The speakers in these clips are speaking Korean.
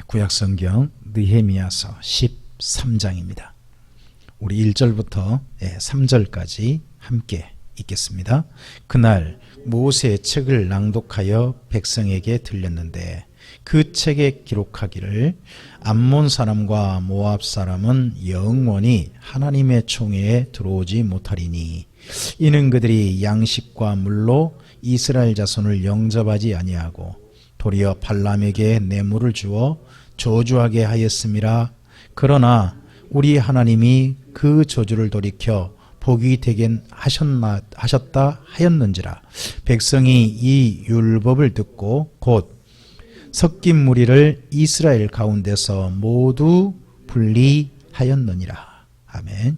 구약성경 느헤미야서 13장입니다. 우리 1절부터 3절까지 함께 읽겠습니다. 그날 모세의 책을 낭독하여 백성에게 들렸는데 그 책에 기록하기를 암몬 사람과 모압 사람은 영원히 하나님의 총회에 들어오지 못하리니 이는 그들이 양식과 물로 이스라엘 자손을 영접하지 아니하고 도리어 발람에게 뇌물을 주어 저주하게 하였음이라. 그러나 우리 하나님이 그 저주를 돌이켜 복이 되게 하셨다 하였는지라. 백성이 이 율법을 듣고 곧 섞인 무리를 이스라엘 가운데서 모두 분리하였느니라. 아멘.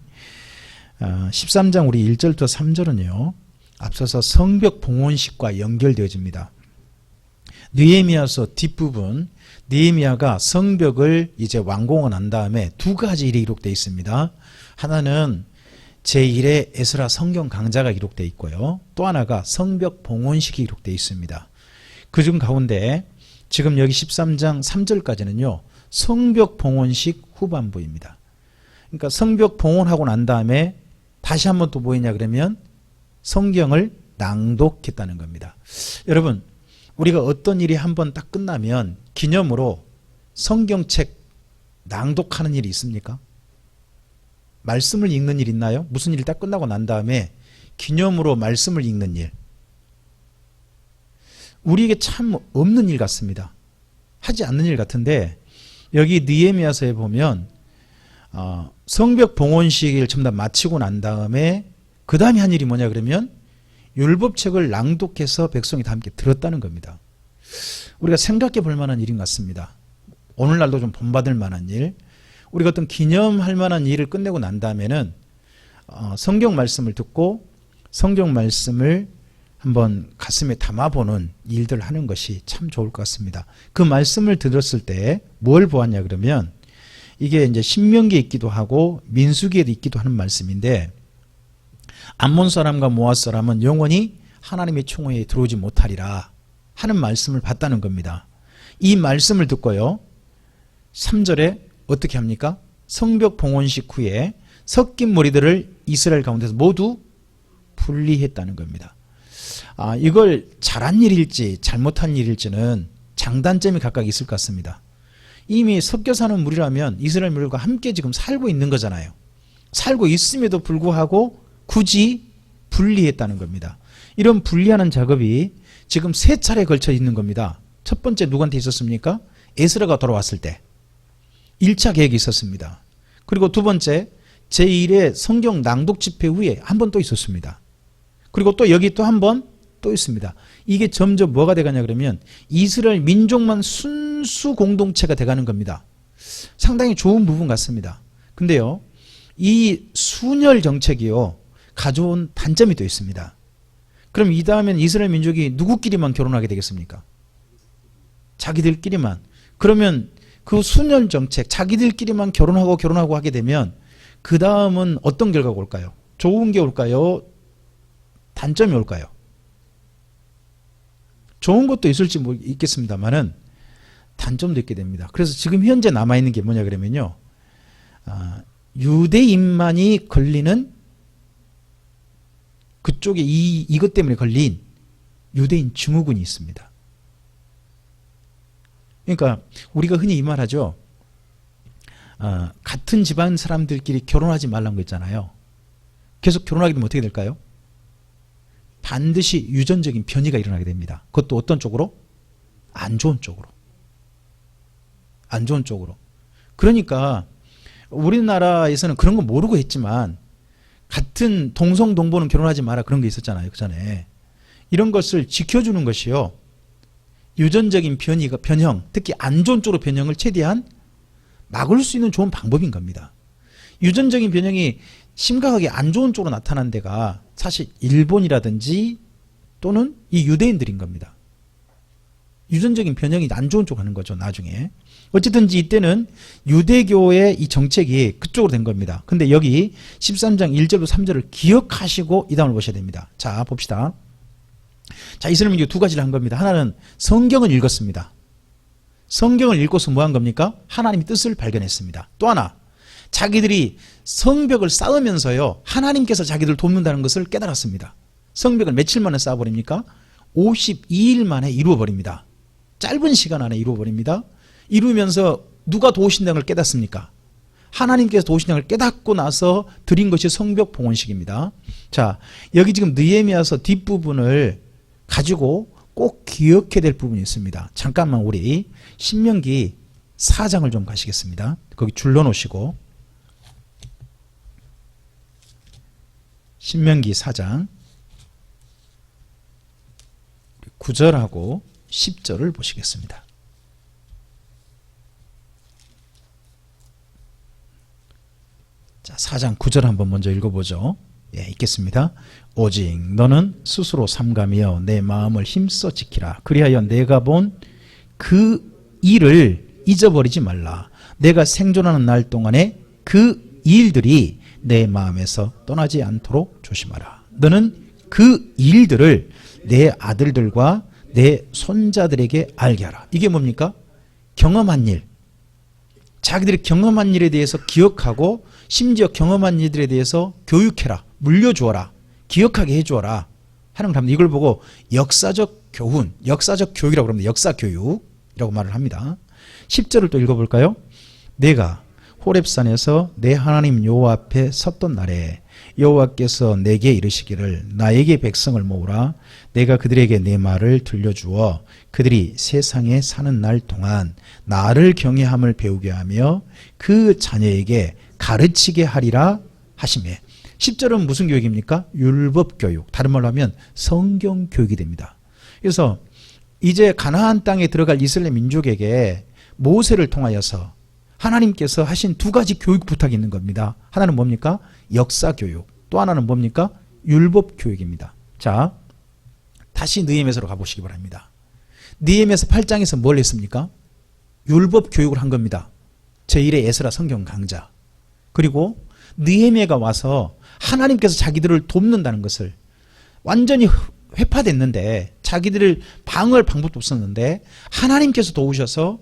13장 우리 1절부터 3절은요 앞서서 성벽 봉헌식과 연결되어집니다. 느헤미야서 뒷부분, 느헤미야가 성벽을 이제 완공을 한 다음에 두 가지 일이 기록되어 있습니다. 하나는 제1회 에스라 성경 강좌가 기록되어 있고요. 또 하나가 성벽 봉헌식이 기록되어 있습니다. 그중 가운데 지금 여기 13장 3절까지는요 성벽 봉헌식 후반부입니다. 그러니까 성벽 봉헌하고 난 다음에 다시 한번 또 뭐했냐 그러면 성경을 낭독했다는 겁니다. 여러분, 우리가 어떤 일이 한번 딱 끝나면 기념으로 성경책 낭독하는 일이 있습니까? 말씀을 읽는 일 있나요? 무슨 일이 딱 끝나고 난 다음에 기념으로 말씀을 읽는 일. 우리에게 참 없는 일 같습니다. 하지 않는 일 같은데 여기 느헤미야서에 보면 성벽 봉헌식을 전부 다 마치고 난 다음에 그 다음에 한 일이 뭐냐 그러면 율법책을 낭독해서 백성이 다 함께 들었다는 겁니다. 우리가 생각해 볼 만한 일인 것 같습니다. 오늘날도 좀 본받을 만한 일, 우리가 어떤 기념할 만한 일을 끝내고 난 다음에는 성경 말씀을 듣고 성경 말씀을 한번 가슴에 담아보는 일들을 하는 것이 참 좋을 것 같습니다. 그 말씀을 들었을 때 뭘 보았냐 그러면 이게 이제 신명기에 있기도 하고 민수기에도 있기도 하는 말씀인데 암몬 사람과 모압 사람은 영원히 하나님의 총회에 들어오지 못하리라 하는 말씀을 봤다는 겁니다. 이 말씀을 듣고요 3절에 어떻게 합니까? 성벽 봉헌식 후에 섞인 무리들을 이스라엘 가운데서 모두 분리했다는 겁니다. 이걸 잘한 일일지 잘못한 일일지는 장단점이 각각 있을 것 같습니다. 이미 섞여 사는 무리라면 이스라엘 무리들과 함께 지금 살고 있는 거잖아요. 살고 있음에도 불구하고 굳이 분리했다는 겁니다. 이런 분리하는 작업이 지금 세 차례에 걸쳐 있는 겁니다. 첫 번째 누구한테 있었습니까? 에스라가 돌아왔을 때 1차 계획이 있었습니다. 그리고 두 번째 제1회 성경 낭독 집회 후에 한 번 또 있었습니다. 그리고 또 여기 또 한 번 또 있습니다. 이게 점점 뭐가 돼가냐 그러면 이스라엘 민족만 순수 공동체가 돼가는 겁니다. 상당히 좋은 부분 같습니다. 근데요 이 순혈 정책이요 가져온 단점이 또 있습니다. 그럼 이 다음엔 이스라엘 민족이 누구끼리만 결혼하게 되겠습니까? 자기들끼리만. 그러면 그 순혈 정책 자기들끼리만 결혼하고 하게 되면 그 다음은 어떤 결과가 올까요? 좋은 게 올까요? 단점이 올까요? 좋은 것도 있을지 있겠습니다만은 단점도 있게 됩니다. 그래서 지금 현재 남아있는 게 뭐냐 그러면요 유대인만이 걸리는 그쪽에 이것 때문에 걸린 유대인 증후군이 있습니다. 그러니까 우리가 흔히 이 말하죠. 같은 집안 사람들끼리 결혼하지 말라는 거 있잖아요. 계속 결혼하게 되면 어떻게 될까요? 반드시 유전적인 변이가 일어나게 됩니다. 그것도 어떤 쪽으로? 안 좋은 쪽으로. 안 좋은 쪽으로. 그러니까 우리나라에서는 그런 거 모르고 했지만 같은 동성동보는 결혼하지 마라 그런 게 있었잖아요. 그 전에. 이런 것을 지켜주는 것이요. 유전적인 변형, 특히 안 좋은 쪽으로 변형을 최대한 막을 수 있는 좋은 방법인 겁니다. 유전적인 변형이 심각하게 안 좋은 쪽으로 나타난 데가 사실 일본이라든지 또는 이 유대인들인 겁니다. 유전적인 변형이 안 좋은 쪽으로 가는 거죠. 나중에. 어쨌든지 이때는 유대교의 이 정책이 그쪽으로 된 겁니다. 근데 여기 13장 1절부터 3절을 기억하시고 이 다음을 보셔야 됩니다. 자 봅시다. 자 이스라엘 민족이 두 가지를 한 겁니다. 하나는 성경을 읽었습니다. 성경을 읽고서 뭐 한 겁니까? 하나님의 뜻을 발견했습니다. 또 하나, 자기들이 성벽을 쌓으면서요, 하나님께서 자기들을 돕는다는 것을 깨달았습니다. 성벽을 며칠 만에 쌓아버립니까? 52일 만에 이루어버립니다. 짧은 시간 안에 이루어버립니다. 이루면서 누가 도우신다는 걸 깨닫습니까? 하나님께서 도우신다는 걸 깨닫고 나서 드린 것이 성벽 봉헌식입니다. 자, 여기 지금 느헤미야서 뒷부분을 가지고 꼭 기억해야 될 부분이 있습니다. 잠깐만 우리 신명기 4장을 좀 가시겠습니다. 거기 줄러 놓으시고 신명기 4장 9절하고 10절을 보시겠습니다. 자, 4장 9절 한번 먼저 읽어보죠. 예, 읽겠습니다. 오직 너는 스스로 삼가며 내 마음을 힘써 지키라. 그리하여 내가 본 그 일을 잊어버리지 말라. 내가 생존하는 날 동안에 그 일들이 내 마음에서 떠나지 않도록 조심하라. 너는 그 일들을 내 아들들과 내 손자들에게 알게 하라. 이게 뭡니까? 경험한 일. 자기들이 경험한 일에 대해서 기억하고 심지어 경험한 일들에 대해서 교육해라. 물려주어라. 기억하게 해주어라 하는 겁니다. 이걸 보고 역사적 교훈, 역사적 교육이라고 합니다. 역사교육이라고 말을 합니다. 10절을 또 읽어볼까요? 내가 호렙산에서 내 하나님 여호와 앞에 섰던 날에 여호와께서 내게 이르시기를 나에게 백성을 모으라. 내가 그들에게 내 말을 들려주어 그들이 세상에 사는 날 동안 나를 경외함을 배우게 하며 그 자녀에게 가르치게 하리라 하시매. 10절은 무슨 교육입니까? 율법교육. 다른 말로 하면 성경교육이 됩니다. 그래서 이제 가나안 땅에 들어갈 이스라엘 민족에게 모세를 통하여서 하나님께서 하신 두 가지 교육 부탁이 있는 겁니다. 하나는 뭡니까? 역사교육. 또 하나는 뭡니까? 율법교육입니다. 자, 다시 느헤미야서로 가보시기 바랍니다. 느헤미야서 8장에서 뭘 했습니까? 율법교육을 한 겁니다. 제1의 에스라 성경 강좌. 그리고 느헤미야가 와서 하나님께서 자기들을 돕는다는 것을 완전히 회파됐는데 자기들을 방어할 방법도 없었는데 하나님께서 도우셔서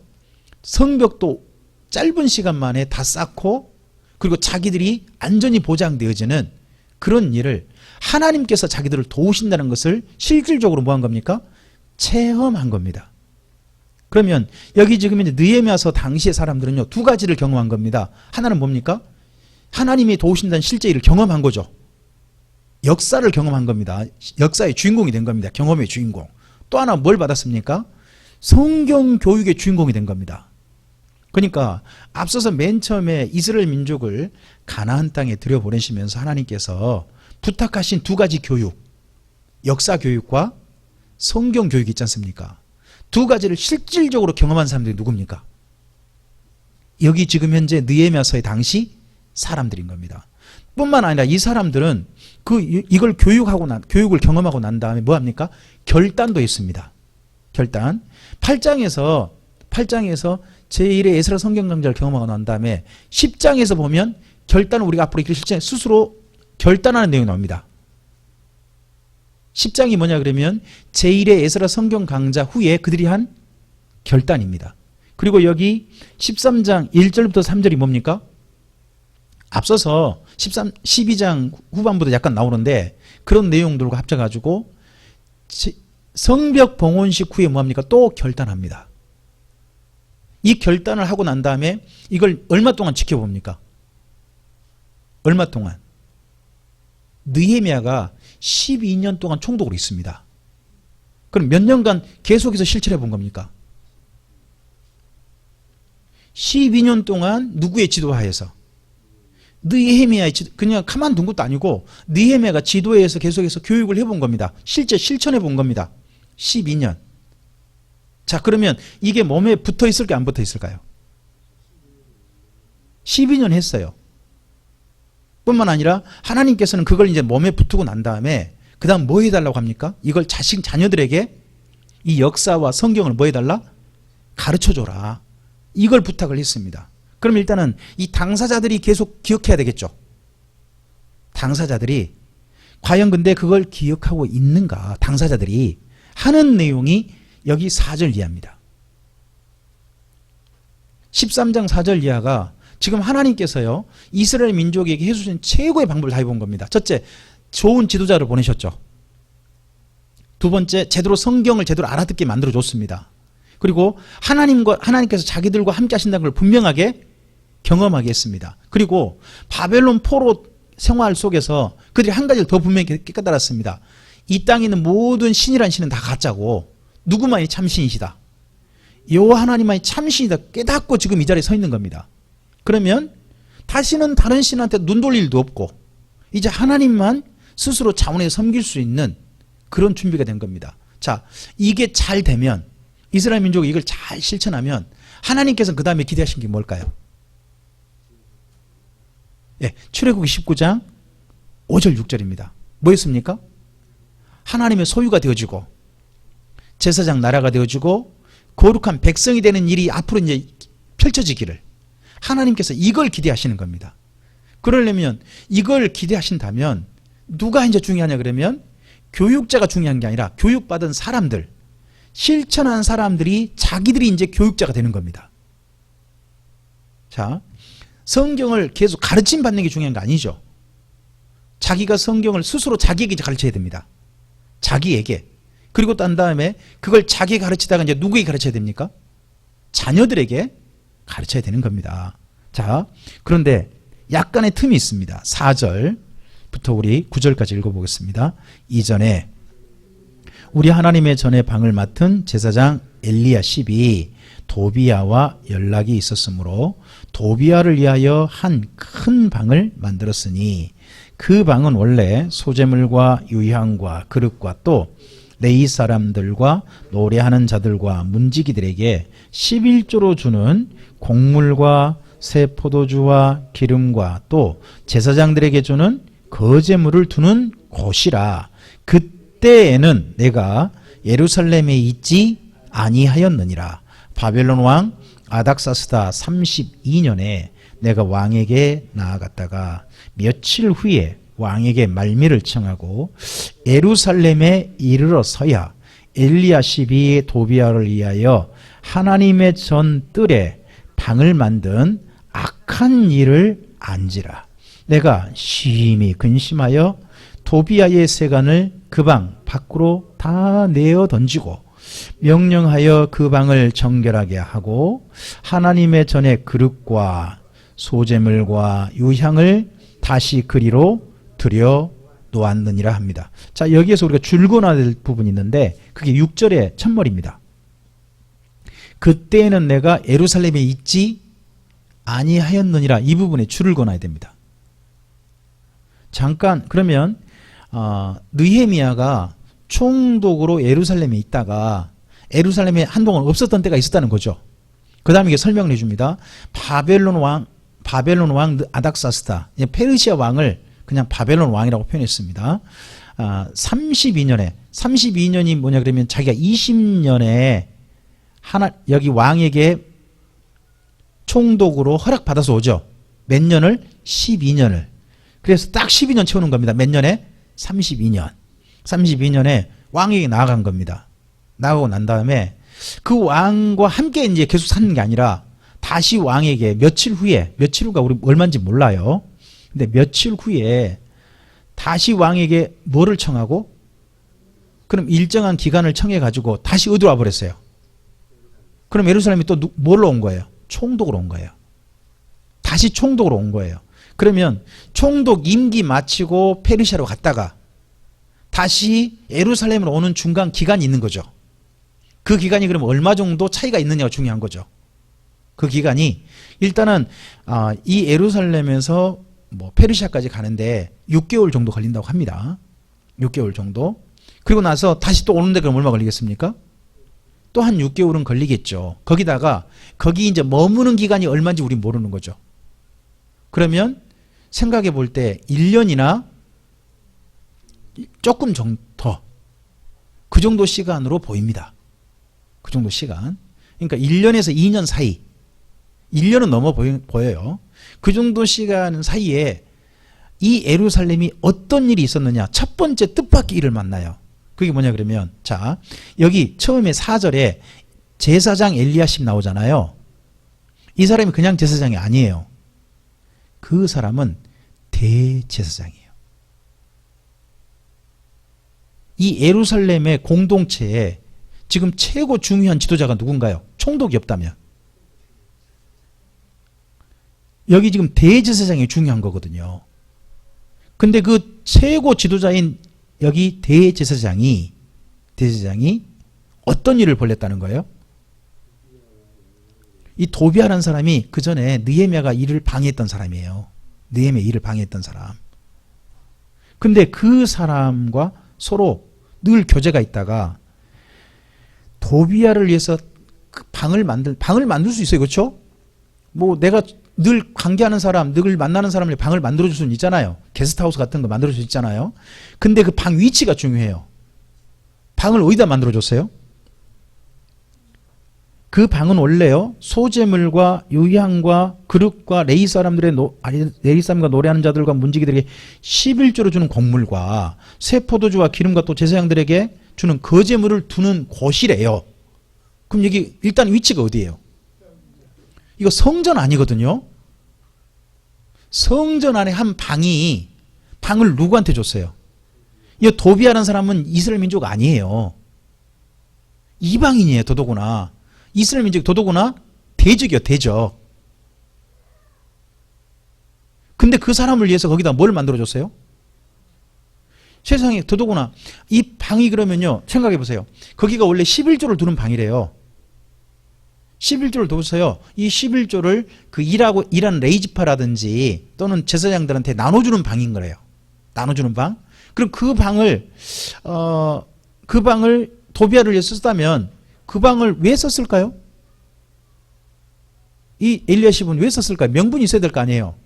성벽도 짧은 시간 만에 다 쌓고 그리고 자기들이 안전이 보장되어지는 그런 일을 하나님께서 자기들을 도우신다는 것을 실질적으로 뭐 한 겁니까? 체험한 겁니다. 그러면 여기 지금 이제 느헤미야서 당시의 사람들은요, 두 가지를 경험한 겁니다. 하나는 뭡니까? 하나님이 도우신다는 실제 일을 경험한 거죠. 역사를 경험한 겁니다. 역사의 주인공이 된 겁니다. 경험의 주인공. 또 하나 뭘 받았습니까? 성경 교육의 주인공이 된 겁니다. 그러니까 앞서서 맨 처음에 이스라엘 민족을 가나안 땅에 들여보내시면서 하나님께서 부탁하신 두 가지 교육, 역사 교육과 성경 교육이 있지 않습니까? 두 가지를 실질적으로 경험한 사람들이 누굽니까? 여기 지금 현재 느헤미야서의 당시 사람들인 겁니다. 뿐만 아니라 이 사람들은 이걸 교육을 경험하고 난 다음에 뭐 합니까? 결단도 했습니다. 결단. 8장에서 제1의 에스라 성경 강좌를 경험하고 난 다음에 10장에서 보면 결단을 우리가 앞으로 실제 스스로 결단하는 내용이 나옵니다. 10장이 뭐냐 그러면 제1의 에스라 성경 강좌 후에 그들이 한 결단입니다. 그리고 여기 13장 1절부터 3절이 뭡니까? 앞서서 12장 후반부도 약간 나오는데 그런 내용들과 합쳐가지고 성벽 봉헌식 후에 뭐합니까? 또 결단합니다. 이 결단을 하고 난 다음에 이걸 얼마 동안 지켜봅니까? 얼마 동안? 느헤미야가 12년 동안 총독으로 있습니다. 그럼 몇 년간 계속해서 실천해 본 겁니까? 12년 동안 누구의 지도하에서? 느헤미야의 그냥 가만둔 것도 아니고 느헤미야가 지도에서 계속해서 교육을 해본 겁니다. 실제 실천해 본 겁니다. 12년. 자, 그러면 이게 몸에 붙어 있을까요? 안 붙어 있을까요? 12년 했어요. 뿐만 아니라 하나님께서는 그걸 이제 몸에 붙고 난 다음에 그 다음 뭐 해달라고 합니까? 이걸 자녀들에게 이 역사와 성경을 뭐 해달라? 가르쳐줘라. 이걸 부탁을 했습니다. 그럼 일단은 이 당사자들이 계속 기억해야 되겠죠. 당사자들이 과연 근데 그걸 기억하고 있는가? 당사자들이 하는 내용이 여기 4절 이하입니다. 13장 4절 이하가 지금 하나님께서요 이스라엘 민족에게 해주신 최고의 방법을 다 해본 겁니다. 첫째, 좋은 지도자를 보내셨죠. 두 번째, 제대로 성경을 제대로 알아듣게 만들어줬습니다. 그리고 하나님께서 자기들과 함께 하신다는 걸 분명하게 경험하게 했습니다. 그리고 바벨론 포로 생활 속에서 그들이 한 가지를 더 분명히 깨달았습니다. 이 땅에 있는 모든 신이란 신은 다 가짜고 누구만이 참신이시다. 여호와 하나님만이 참신이다 깨닫고 지금 이 자리에 서 있는 겁니다. 그러면 다시는 다른 신한테 눈 돌릴 일도 없고 이제 하나님만 스스로 자원에 섬길 수 있는 그런 준비가 된 겁니다. 자, 이게 잘 되면 이스라엘 민족이 이걸 잘 실천하면 하나님께서는 그 다음에 기대하신 게 뭘까요? 예, 출애굽기 19장 5절 6절입니다. 뭐였습니까? 하나님의 소유가 되어지고 제사장 나라가 되어지고 거룩한 백성이 되는 일이 앞으로 이제 펼쳐지기를 하나님께서 이걸 기대하시는 겁니다. 그러려면 이걸 기대하신다면 누가 이제 중요하냐 그러면 교육자가 중요한 게 아니라 교육받은 사람들, 실천한 사람들이 자기들이 이제 교육자가 되는 겁니다. 자, 성경을 계속 가르침 받는 게 중요한 거 아니죠. 자기가 성경을 스스로 자기에게 이제 가르쳐야 됩니다. 자기에게. 그리고 또 한 다음에 그걸 자기에게 가르치다가 이제 누구에게 가르쳐야 됩니까? 자녀들에게 가르쳐야 되는 겁니다. 자, 그런데 약간의 틈이 있습니다. 4절부터 우리 9절까지 읽어보겠습니다. 이전에 우리 하나님의 전에 방을 맡은 제사장 엘리야십이 도비야와 연락이 있었으므로 도비야를 위하여 한 큰 방을 만들었으니 그 방은 원래 소재물과 유향과 그릇과 또 레위 사람들과 노래하는 자들과 문지기들에게 11조로 주는 곡물과 새 포도주와 기름과 또 제사장들에게 주는 거제물을 두는 곳이라. 그때에는 내가 예루살렘에 있지 아니하였느니라. 바벨론 왕 아닥사스다 32년에 내가 왕에게 나아갔다가 며칠 후에 왕에게 말미를 청하고 예루살렘에 이르러 서야 엘리야십이 도비야를 위하여 하나님의 전 뜰에 방을 만든 악한 일을 안지라. 내가 심히 근심하여 도비야의 세간을 그 방 밖으로 다 내어 던지고 명령하여 그 방을 정결하게 하고 하나님의 전에 그릇과 소재물과 유향을 다시 그리로 들여 놓았느니라 합니다. 자, 여기에서 우리가 줄거놔야 될 부분이 있는데 그게 6절의 첫머리입니다. 그때에는 내가 예루살렘에 있지 아니하였느니라. 이 부분에 줄을 그어놔야 됩니다. 잠깐 그러면 느헤미야가 총독으로 예루살렘에 있다가 예루살렘에 한동안 없었던 때가 있었다는 거죠. 그 다음에 이게 설명을 해줍니다. 바벨론 왕 아닥사스다, 페르시아 왕을 그냥 바벨론 왕이라고 표현했습니다. 32년이 뭐냐 그러면 자기가 20년에 여기 왕에게 총독으로 허락받아서 오죠. 몇 년을? 12년을. 그래서 딱 12년 채우는 겁니다. 몇 년에? 32년. 32년에 왕에게 나아간 겁니다. 나가고 난 다음에 그 왕과 함께 이제 계속 사는 게 아니라 다시 왕에게 며칠 후가 우리 얼마인지 몰라요. 근데 며칠 후에 다시 왕에게 뭐를 청하고? 그럼 일정한 기간을 청해 가지고 다시 어디로 와버렸어요? 그럼 예루살렘이 또 뭘로 온 거예요? 총독으로 온 거예요. 다시 총독으로 온 거예요. 그러면 총독 임기 마치고 페르시아로 갔다가 다시 예루살렘으로 오는 중간 기간이 있는 거죠. 그 기간이 그럼 얼마 정도 차이가 있느냐가 중요한 거죠. 그 기간이 일단은 이 예루살렘에서 뭐 페르시아까지 가는데 6개월 정도 걸린다고 합니다. 6개월 정도. 그리고 나서 다시 또 오는데 그럼 얼마 걸리겠습니까? 또 한 6개월은 걸리겠죠. 거기다가 거기 이제 머무는 기간이 얼마인지 우린 모르는 거죠. 그러면 생각해 볼 때 1년이나 조금 더 그 정도 시간으로 보입니다. 그 정도 시간. 그러니까 1년에서 2년 사이. 1년은 넘어 보여요. 그 정도 시간 사이에 이 예루살렘이 어떤 일이 있었느냐. 첫 번째 뜻밖의 일을 만나요. 그게 뭐냐 그러면 자, 여기 처음에 4절에 제사장 엘리야십 나오잖아요. 이 사람이 그냥 제사장이 아니에요. 그 사람은 대제사장이에요. 이 예루살렘의 공동체에 지금 최고 중요한 지도자가 누군가요? 총독이 없다면. 여기 지금 대제사장이 중요한 거거든요. 근데 그 최고 지도자인 여기 대제사장이 어떤 일을 벌였다는 거예요? 이 도비아라는 사람이 그 전에 느헤미야가 일을 방해했던 사람이에요. 느헤미야 일을 방해했던 사람. 근데 그 사람과 서로 늘 교제가 있다가 도비아를 위해서 그 방을 만들 수 있어요. 그렇죠? 뭐 내가 늘 관계하는 사람, 늘 만나는 사람을 방을 만들어줄 수는 있잖아요. 게스트하우스 같은 거 만들어줄 수 있잖아요. 근데 그 방 위치가 중요해요. 방을 어디다 만들어줬어요? 그 방은 원래요, 소재물과 유향과 그릇과 레위 사람과 노래하는 자들과 문지기들에게 11조를 주는 곡물과 새 포도주와 기름과 또 제사장들에게 주는 거제물을 두는 곳이래요. 그럼 여기 일단 위치가 어디예요? 이거 성전 아니거든요. 성전 안에 한 방을 누구한테 줬어요? 이 도비아라는 사람은 이스라엘 민족 아니에요. 이방인이에요. 더더구나 이스라엘 민족, 더더구나 대적이요. 대적. 근데 그 사람을 위해서 거기다 뭘 만들어줬어요? 세상에, 더더구나 이 방이 그러면요, 생각해 보세요. 거기가 원래 11조를 두는 방이래요. 11조를 둬서요, 이 11조를 그 일하는 레이지파라든지 또는 제사장들한테 나눠주는 방인 거래요. 나눠주는 방. 그럼 그 방을 도비아를 위해 썼다면 그 방을 왜 썼을까요? 이 엘리야십은 왜 썼을까요? 명분이 있어야 될 거 아니에요.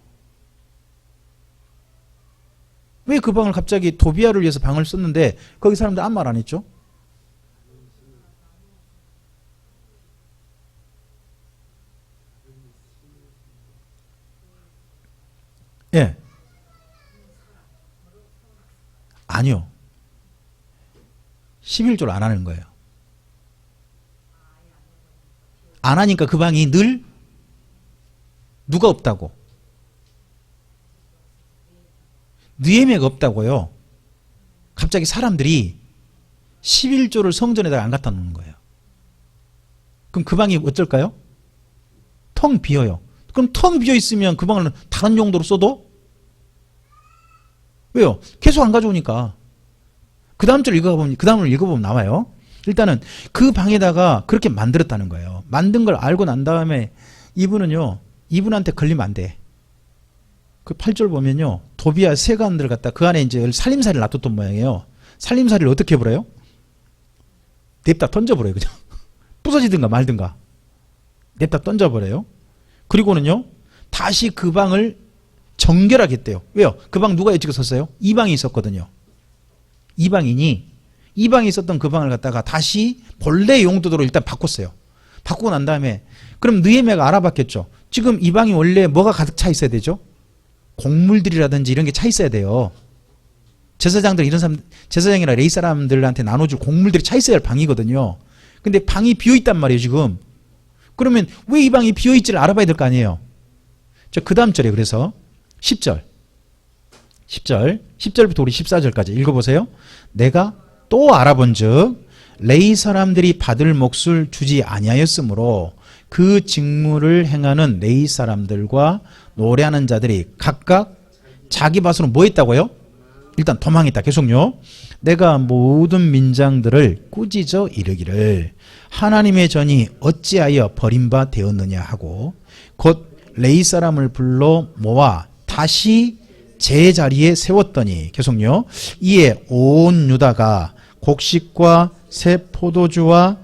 왜 그 방을 갑자기 도비아를 위해서 방을 썼는데 거기 사람들 아무 말 안 했죠? 예. 아니요. 11조를 안 하는 거예요. 안 하니까 그 방이 늘 누가 없다고? 느헤미야가 없다고요. 갑자기 사람들이 11조를 성전에다가 안 갖다 놓는 거예요. 그럼 그 방이 어쩔까요? 텅 비어요. 그럼 텅 비어 있으면 그 방을 다른 용도로 써도? 왜요? 계속 안 가져오니까. 그 다음을 읽어보면 나와요. 일단은 그 방에다가 그렇게 만들었다는 거예요. 만든 걸 알고 난 다음에 이분한테 걸리면 안 돼. 그 8절 보면요, 도비아 세관들 갖다 그 안에 이제 살림살이를 놔뒀던 모양이에요. 살림살이를 어떻게 해버려요? 냅다 던져버려요. 그냥 부서지든가 말든가 냅다 던져버려요. 그리고는요, 다시 그 방을 정결하겠대요. 왜요? 그 방 누가 예측을 썼어요? 이방이 있었거든요. 이방인이 있었던 그 방을 갖다가 다시 본래 용도로 일단 바꿨어요. 바꾸고 난 다음에 그럼 느헤미야가 알아봤겠죠. 지금 이 방이 원래 뭐가 가득 차 있어야 되죠? 곡물들이라든지 이런 게 차 있어야 돼요. 제사장들, 이런 사람, 제사장이나 레위 사람들한테 나눠줄 곡물들이 차 있어야 할 방이거든요. 근데 방이 비어있단 말이에요, 지금. 그러면 왜 이 방이 비어있지를 알아봐야 될 거 아니에요. 그 다음 절에 그래서 10절부터 우리 14절까지 읽어보세요. 내가 또 알아본즉 레위 사람들이 받을 몫을 주지 아니하였으므로 그 직무를 행하는 레위 사람들과 노래하는 자들이 각각 자기 밭으로 뭐 했다고요? 일단 도망했다. 계속요. 내가 모든 민장들을 꾸짖어 이르기를 하나님의 전이 어찌하여 버림바 되었느냐 하고 곧 레위 사람을 불러 모아 다시 제자리에 세웠더니, 계속요, 이에 온 유다가 곡식과 새 포도주와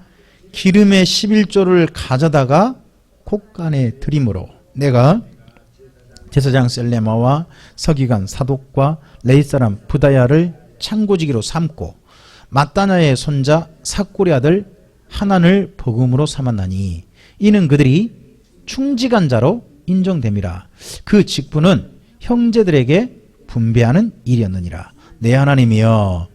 기름의 11조를 가져다가 곡간에 들이므로 내가 제사장 셀레마와 서기관 사독과 레위 사람 부다야를 창고지기로 삼고 마따냐의 손자 삭골의 아들 하난을 버금으로 삼았나니 이는 그들이 충직한 자로 인정됨이라. 그 직분은 형제들에게 분배하는 일이었느니라. 내 하나님이여,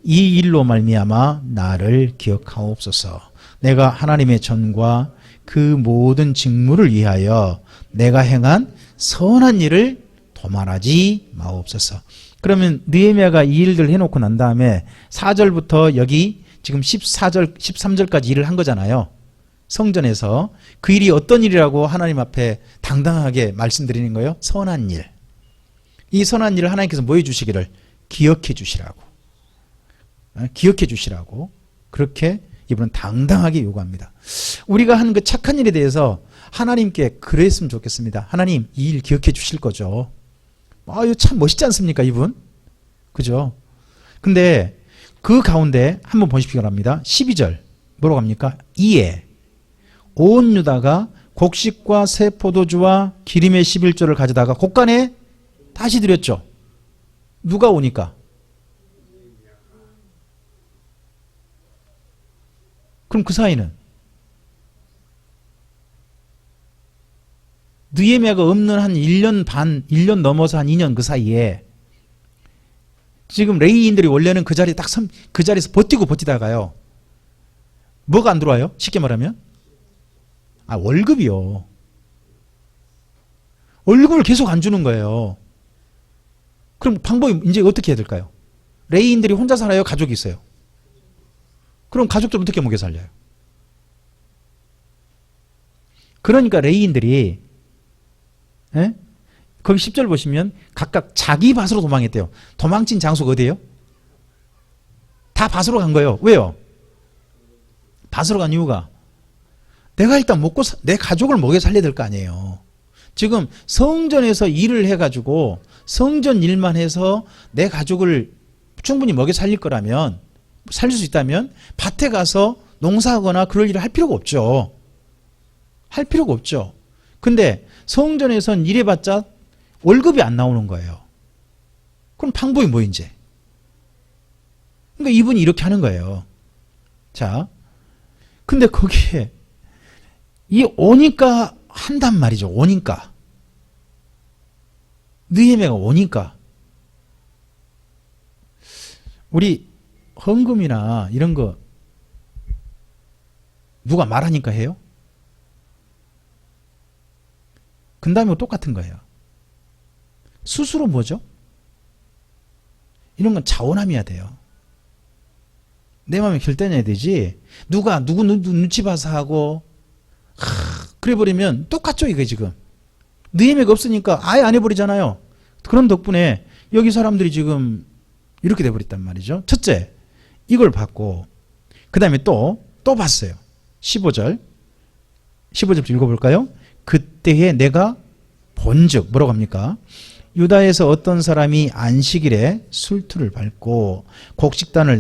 이 일로 말미암아 나를 기억하옵소서. 내가 하나님의 전과 그 모든 직무를 위하여 내가 행한 선한 일을 도말하지 마옵소서. 그러면 느헤미야가 이 일들 해놓고 난 다음에 4절부터 여기 지금 14절, 13절까지 일을 한 거잖아요. 성전에서 그 일이 어떤 일이라고 하나님 앞에 당당하게 말씀드리는 거예요? 선한 일. 이 선한 일을 하나님께서 뭐 해주시기를? 기억해 주시라고. 기억해 주시라고. 그렇게 이분은 당당하게 요구합니다. 우리가 하는 그 착한 일에 대해서 하나님께 그랬으면 좋겠습니다. 하나님, 이 일 기억해 주실 거죠. 이거 참 멋있지 않습니까, 이분? 그죠? 근데 그 가운데 한번 보십시오 합니다. 12절. 뭐라고 합니까? 이에 온 유다가 곡식과 새 포도주와 기름의 11조를 가져다가 곡간에 다시 드렸죠. 누가 오니까? 그럼 그 사이는 느헤미야가 없는 한 1년 반, 1년 넘어서 한 2년 그 사이에 지금 레위인들이 원래는 그 자리에 그 자리에서 버티다가요. 뭐가 안 들어와요? 쉽게 말하면? 월급이요. 월급을 계속 안 주는 거예요. 그럼 방법이 이제 어떻게 해야 될까요? 레위인들이 혼자 살아요? 가족이 있어요? 그럼 가족들 어떻게 먹여 살려요? 그러니까 레위인들이 거기 10절 보시면 각각 자기 밭으로 도망했대요. 도망친 장소가 어디예요? 다 밭으로 간 거예요. 왜요? 밭으로 간 이유가 내가 일단 먹고 내 가족을 먹여 살려야 될 거 아니에요. 지금 성전에서 일을 해가지고 성전 일만 해서 내 가족을 충분히 먹여 살릴 거라면, 살릴 수 있다면 밭에 가서 농사하거나 그럴 일을 할 필요가 없죠. 할 필요가 없죠. 근데 성전에선 일해봤자 월급이 안 나오는 거예요. 그럼 방법이 뭐 이제? 그러니까 이분이 이렇게 하는 거예요. 자, 근데 거기에 이 오니까 한단 말이죠. 오니까. 느헤미야가 오니까. 우리 헌금이나 이런 거 누가 말하니까 해요? 그 다음에 똑같은 거예요. 스스로 뭐죠? 이런 건 자원함이어야 돼요. 내 마음에 결단해야 되지. 누구 눈치 봐서 하고 그래 버리면 똑같죠, 이게 지금. 느헤미야가 없으니까 아예 안 해버리잖아요. 그런 덕분에 여기 사람들이 지금 이렇게 돼버렸단 말이죠. 첫째, 이걸 받고 그 다음에 또 봤어요. 15절부터 읽어볼까요? 그때에 내가 본즉 뭐라고 합니까? 유다에서 어떤 사람이 안식일에 술투를 밟고 곡식단을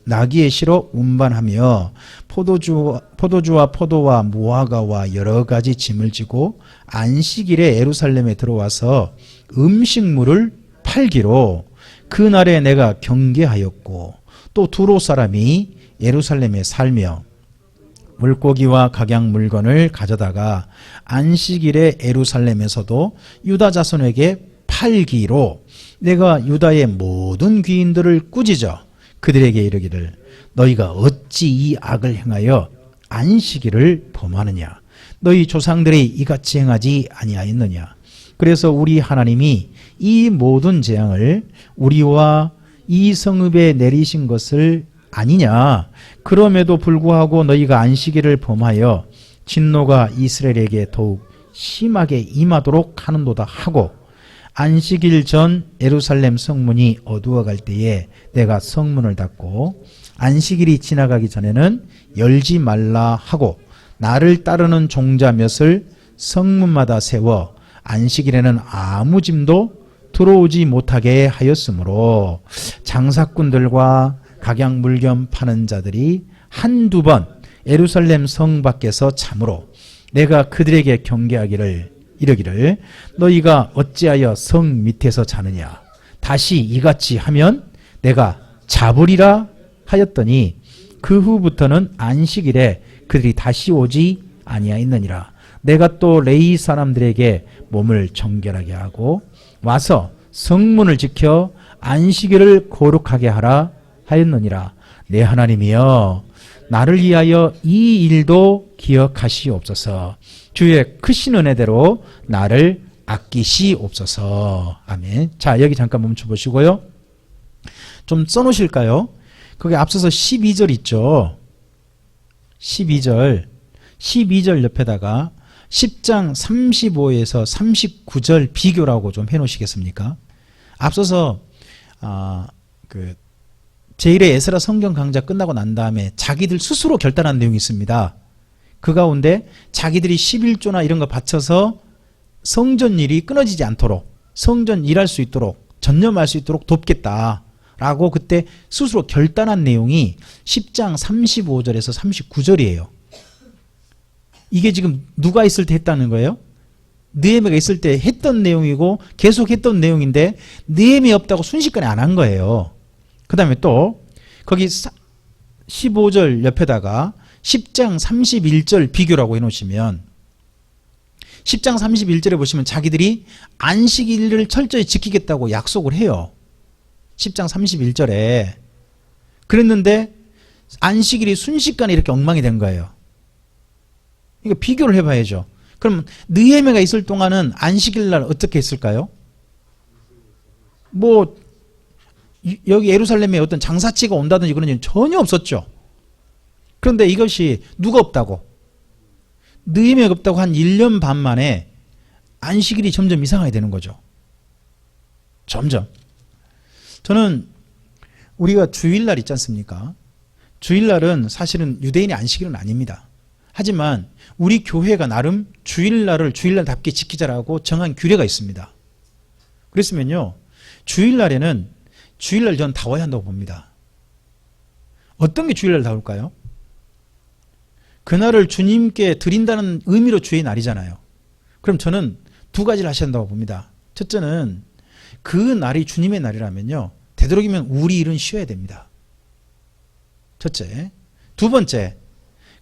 나귀에 실어 운반하며 포도주와 포도와 무화과와 여러 가지 짐을 지고 안식일에 예루살렘에 들어와서 음식물을 팔기로 그날에 내가 경계하였고, 또 두로 사람이 예루살렘에 살며 물고기와 각양 물건을 가져다가 안식일에 예루살렘에서도 유다 자손에게 팔기로 내가 유다의 모든 귀인들을 꾸짖어 그들에게 이르기를 너희가 어찌 이 악을 행하여 안식일을 범하느냐? 너희 조상들이 이같이 행하지 아니하였느냐? 그래서 우리 하나님이 이 모든 재앙을 우리와 이 성읍에 내리신 것을 아니냐? 그럼에도 불구하고 너희가 안식일을 범하여 진노가 이스라엘에게 더욱 심하게 임하도록 하는도다 하고, 안식일 전 예루살렘 성문이 어두워갈 때에 내가 성문을 닫고 안식일이 지나가기 전에는 열지 말라 하고, 나를 따르는 종자 몇을 성문마다 세워 안식일에는 아무 짐도 들어오지 못하게 하였으므로 장사꾼들과 각양 물건 파는 자들이 한두 번 예루살렘 성 밖에서 참으로 내가 그들에게 경계하기를 이르기를 너희가 어찌하여 성 밑에서 자느냐? 다시 이같이 하면 내가 잡으리라 하였더니 그 후부터는 안식일에 그들이 다시 오지 아니하였느니라. 내가 또 레위 사람들에게 몸을 정결하게 하고 와서 성문을 지켜 안식일을 거룩하게 하라 하였느니라. 내 하나님이여, 나를 위하여 이 일도 기억하시옵소서. 주의 크신 은혜대로 나를 아끼시옵소서. 아멘. 자, 여기 잠깐 멈춰 보시고요. 좀 써놓으실까요? 거기 앞서서 12절 있죠. 12절 옆에다가 10장 35에서 39절 비교라고 좀 해놓으시겠습니까? 앞서서 제1회 에스라 성경 강좌 끝나고 난 다음에 자기들 스스로 결단한 내용이 있습니다. 그 가운데 자기들이 11조나 이런 거 바쳐서 성전 일이 끊어지지 않도록, 성전 일할 수 있도록, 전념할 수 있도록 돕겠다라고 그때 스스로 결단한 내용이 10장 35절에서 39절이에요. 이게 지금 누가 있을 때 했다는 거예요? 느헤미야가 있을 때 했던 내용이고 계속 했던 내용인데 느헤미야 없다고 순식간에 안 한 거예요. 그 다음에 또 거기 15절 옆에다가 10장 31절 비교라고 해놓으시면 10장 31절에 보시면 자기들이 안식일을 철저히 지키겠다고 약속을 해요. 10장 31절에. 그랬는데 안식일이 순식간에 이렇게 엉망이 된 거예요. 이거 비교를 해봐야죠. 그럼 느헤미야가 있을 동안은 안식일 날 어떻게 했을까요? 뭐 여기 예루살렘에 어떤 장사치가 온다든지 그런 일은 전혀 없었죠. 그런데 이것이 누가 없다고? 느헤미야가 없다고 한 1년 반 만에 안식일이 점점 이상하게 되는 거죠. 점점. 저는 우리가 주일날 있지 않습니까? 주일날은 사실은 유대인의 안식일은 아닙니다. 하지만 우리 교회가 나름 주일날을 주일날답게 지키자라고 정한 규례가 있습니다. 그랬으면요, 주일날에는 주일날 저는 다 와야 한다고 봅니다. 어떤 게 주일날 다 올까요? 그날을 주님께 드린다는 의미로 주의 날이잖아요. 그럼 저는 두 가지를 하셔야 한다고 봅니다. 첫째는 그 날이 주님의 날이라면요, 되도록이면 우리 일은 쉬어야 됩니다. 첫째. 두 번째,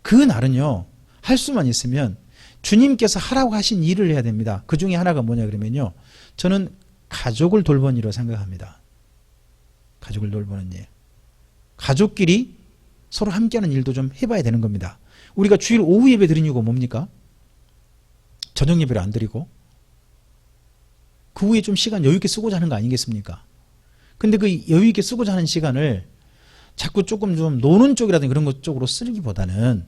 그 날은요, 할 수만 있으면 주님께서 하라고 하신 일을 해야 됩니다. 그 중에 하나가 뭐냐 그러면요, 저는 가족을 돌보는 일이라고 생각합니다. 가족을 돌보는 일. 가족끼리 서로 함께하는 일도 좀 해봐야 되는 겁니다. 우리가 주일 오후 예배 드리는 이유가 뭡니까? 저녁 예배를 안 드리고 그 후에 좀 시간 여유 있게 쓰고자 하는 거 아니겠습니까? 근데 그 여유 있게 쓰고자 하는 시간을 자꾸 조금 좀 노는 쪽이라든지 그런 것 쪽으로 쓰기보다는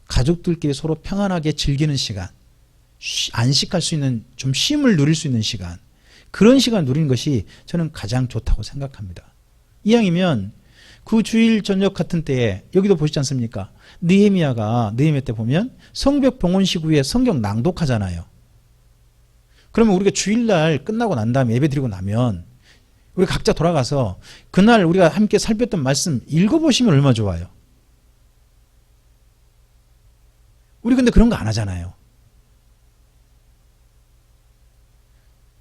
가족들끼리 서로 평안하게 즐기는 시간, 안식할 수 있는, 좀 쉼을 누릴 수 있는 시간, 그런 시간 누리는 것이 저는 가장 좋다고 생각합니다. 이왕이면 그 주일 저녁 같은 때에 여기도 보시지 않습니까? 느헤미야 때 보면 성벽 봉헌식 후에 성경 낭독하잖아요. 그러면 우리가 주일날 끝나고 난 다음에 예배 드리고 나면 우리 각자 돌아가서 그날 우리가 함께 살폈던 말씀 읽어보시면 얼마나 좋아요. 우리 근데 그런 거 안 하잖아요.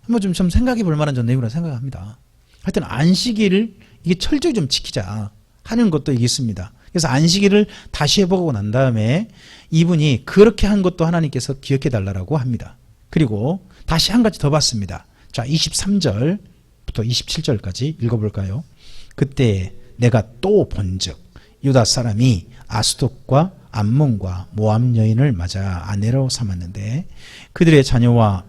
한번 좀 생각해 볼 만한 전 내용이라고 생각합니다. 하여튼 안식일을 이게 철저히 좀 지키자 하는 것도 이게 있습니다. 그래서 안식일을 다시 해보고 난 다음에 이분이 그렇게 한 것도 하나님께서 기억해 달라고 합니다. 그리고 다시 한 가지 더 봤습니다. 자, 23절부터 27절까지 읽어볼까요? 그때 내가 또 본즉 유다 사람이 아스돗과 암몬과 모압 여인을 맞아 아내로 삼았는데 그들의 자녀가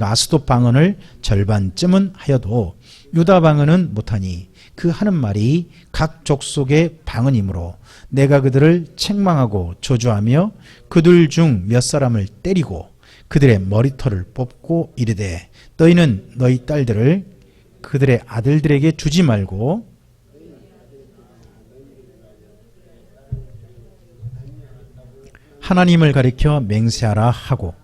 아스돗 방언을 절반쯤은 하여도 유다 방언은 못하니 그 하는 말이 각 족속의 방언이므로 내가 그들을 책망하고 저주하며 그들 중 몇 사람을 때리고 그들의 머리털을 뽑고 이르되 너희는 너희 딸들을 그들의 아들들에게 주지 말고 하나님을 가리켜 맹세하라 하고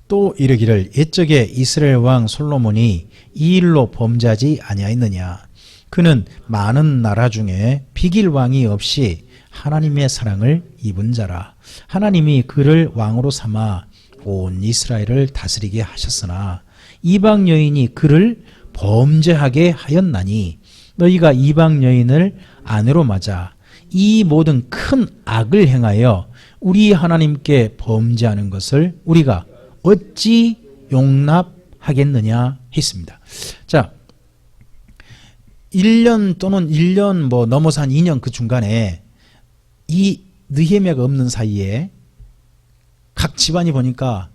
또 이르기를 옛적에 이스라엘 왕 솔로몬이 이 일로 범죄하지 아니하였느냐. 그는 많은 나라 중에 비길 왕이 없이 하나님의 사랑을 입은 자라. 하나님이 그를 왕으로 삼아 온 이스라엘을 다스리게 하셨으나 이방 여인이 그를 범죄하게 하였나니 너희가 이방 여인을 아내로 맞아 이 모든 큰 악을 행하여 우리 하나님께 범죄하는 것을 우리가 어찌 용납하겠느냐 했습니다. 자, 1년 또는 1년 넘어서 한 2년 그 중간에 이 느헤미야가 없는 사이에 각 집안이 보니까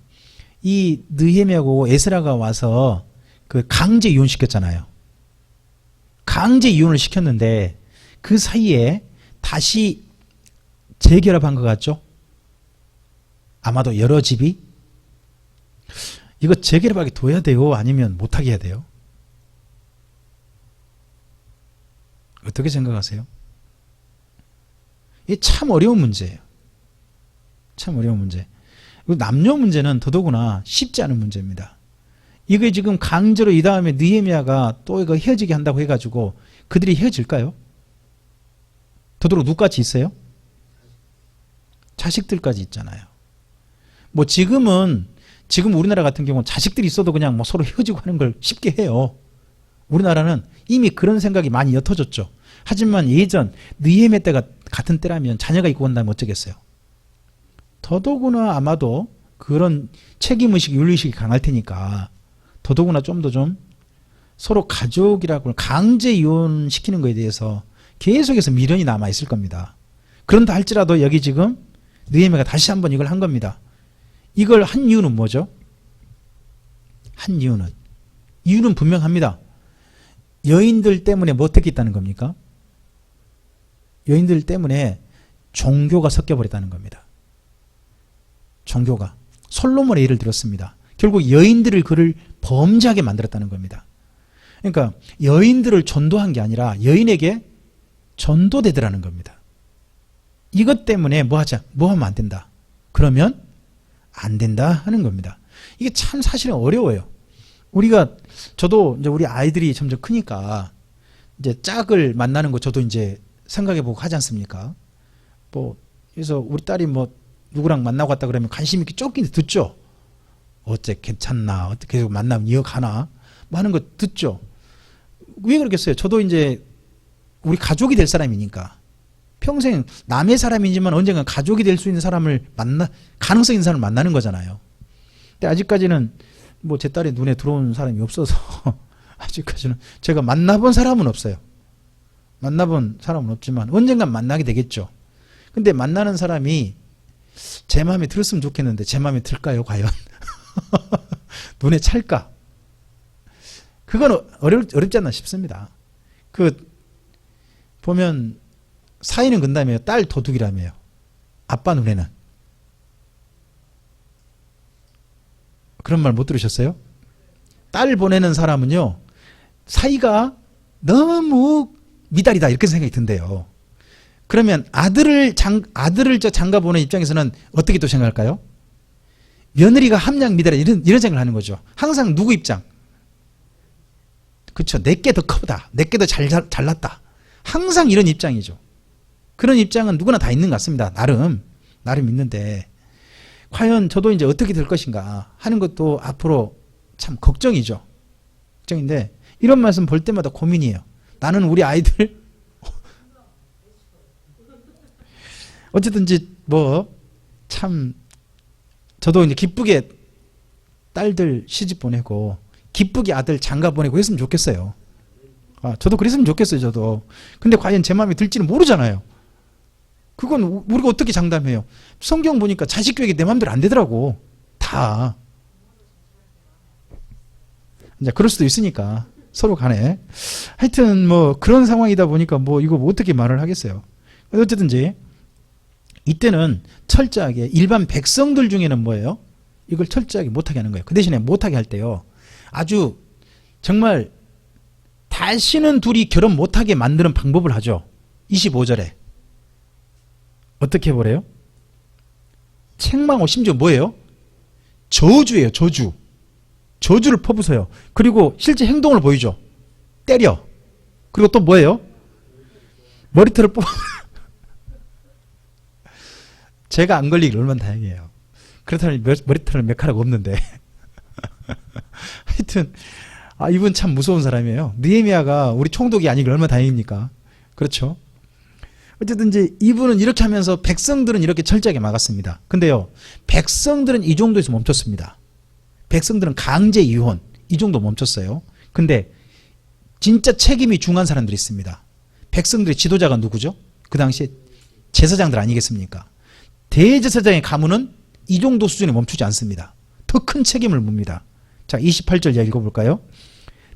이 느헤미야하고 에스라가 와서 그 강제 이혼시켰잖아요. 강제 이혼을 시켰는데 그 사이에 다시 재결합한 것 같죠? 아마도 여러 집이 이거 재결합하게 둬야 돼요? 아니면 못하게 해야 돼요? 어떻게 생각하세요? 이게 참 어려운 문제예요. 참 어려운 문제. 남녀 문제는 더더구나 쉽지 않은 문제입니다. 이게 지금 강제로 이 다음에 느헤미야가 또 이거 헤어지게 한다고 해가지고 그들이 헤어질까요? 더더욱 누구까지 있어요? 자식들까지 있잖아요. 뭐 지금 우리나라 같은 경우는 자식들이 있어도 그냥 뭐 서로 헤어지고 하는 걸 쉽게 해요. 우리나라는 이미 그런 생각이 많이 옅어졌죠. 하지만 예전 느헤미야 때가 같은 때라면 자녀가 있고 온다면 어쩌겠어요. 더더구나 아마도 그런 책임의식, 윤리의식이 강할 테니까 더더구나 좀 더 좀 서로 가족이라고 강제 이혼시키는 것에 대해서 계속해서 미련이 남아있을 겁니다. 그런다 할지라도 여기 지금 느헤미야가 다시 한번 이걸 한 겁니다. 이걸 한 이유는 뭐죠? 한 이유는 분명합니다. 여인들 때문에 못했겠다는 겁니까? 여인들 때문에 종교가 섞여버렸다는 겁니다. 종교가. 솔로몬의 예를 들었습니다. 결국 여인들을 그를 범죄하게 만들었다는 겁니다. 그러니까 여인들을 전도한 게 아니라 여인에게 전도되더라는 겁니다. 이것 때문에 뭐 하면 안 된다. 그러면 안 된다 하는 겁니다. 이게 참 사실은 어려워요. 저도 이제 우리 아이들이 점점 크니까 이제 짝을 만나는 거 저도 이제 생각해보고 하지 않습니까? 그래서 우리 딸이 누구랑 만나고 갔다 그러면 관심 있게 쫓긴 듣죠. 어째 괜찮나? 어떻게 계속 만나면 이어가나? 하는 거 듣죠. 왜 그러겠어요? 저도 이제 우리 가족이 될 사람이니까 평생 남의 사람이지만 언젠가 가족이 될 수 있는 사람을 가능성 있는 사람을 만나는 거잖아요. 근데 아직까지는 제 딸의 눈에 들어온 사람이 없어서 아직까지는 제가 만나본 사람은 없어요. 만나본 사람은 없지만 언젠간 만나게 되겠죠. 근데 만나는 사람이 제 마음에 들었으면 좋겠는데 제 마음에 들까요 과연? 눈에 찰까? 그건 어렵지 않나 싶습니다. 보면 사이는 근다며요. 딸 도둑이라며요. 아빠 눈에는. 그런 말 못 들으셨어요? 딸 보내는 사람은요. 사이가 너무 미달이다 이렇게 생각이 든대요. 그러면 아들을 장가 보는 입장에서는 어떻게 또 생각할까요? 며느리가 함량 미달이다 이런 생각을 하는 거죠. 항상 누구 입장? 그렇죠. 내게 더 크다. 내게 더 잘났다. 항상 이런 입장이죠. 그런 입장은 누구나 다 있는 것 같습니다. 나름 있는데 과연 저도 이제 어떻게 될 것인가 하는 것도 앞으로 참 걱정이죠. 걱정인데 이런 말씀 볼 때마다 고민이에요. 나는 우리 아이들 어쨌든지 참 저도 이제 기쁘게 딸들 시집 보내고 기쁘게 아들 장가 보내고 했으면 좋겠어요. 저도 그랬으면 좋겠어요. 저도. 근데 과연 제 마음에 들지는 모르잖아요. 그건 우리가 어떻게 장담해요? 성경 보니까 자식 교육이 내 마음대로 안 되더라고. 다. 이제 그럴 수도 있으니까 서로 간에. 하여튼 그런 상황이다 보니까 이거 어떻게 말을 하겠어요. 어쨌든지 이때는 철저하게 일반 백성들 중에는 뭐예요? 이걸 철저하게 못하게 하는 거예요. 그 대신에 못하게 할 때요. 아주 정말 다시는 둘이 결혼 못하게 만드는 방법을 하죠. 25절에. 어떻게 해보래요? 책망하고 심지어 뭐예요? 저주예요. 저주. 저주를 퍼부어요. 그리고 실제 행동을 보이죠. 때려. 그리고 또 뭐예요? 머리털을 뽑아. 제가 안 걸리길 얼마나 다행이에요. 그렇다면 머리털은 몇 가락 없는데. 하여튼 이분 참 무서운 사람이에요. 느헤미야가 우리 총독이 아니길 얼마나 다행입니까? 그렇죠? 어쨌든 이제 이분은 이렇게 하면서 백성들은 이렇게 철저하게 막았습니다. 근데요, 백성들은 이 정도에서 멈췄습니다. 백성들은 강제 이혼 이 정도 멈췄어요. 근데 진짜 책임이 중한 사람들이 있습니다. 백성들의 지도자가 누구죠? 그 당시에 제사장들 아니겠습니까? 대제사장의 가문은 이 정도 수준에 멈추지 않습니다. 더 큰 책임을 묻니다. 자, 28절 읽어볼까요?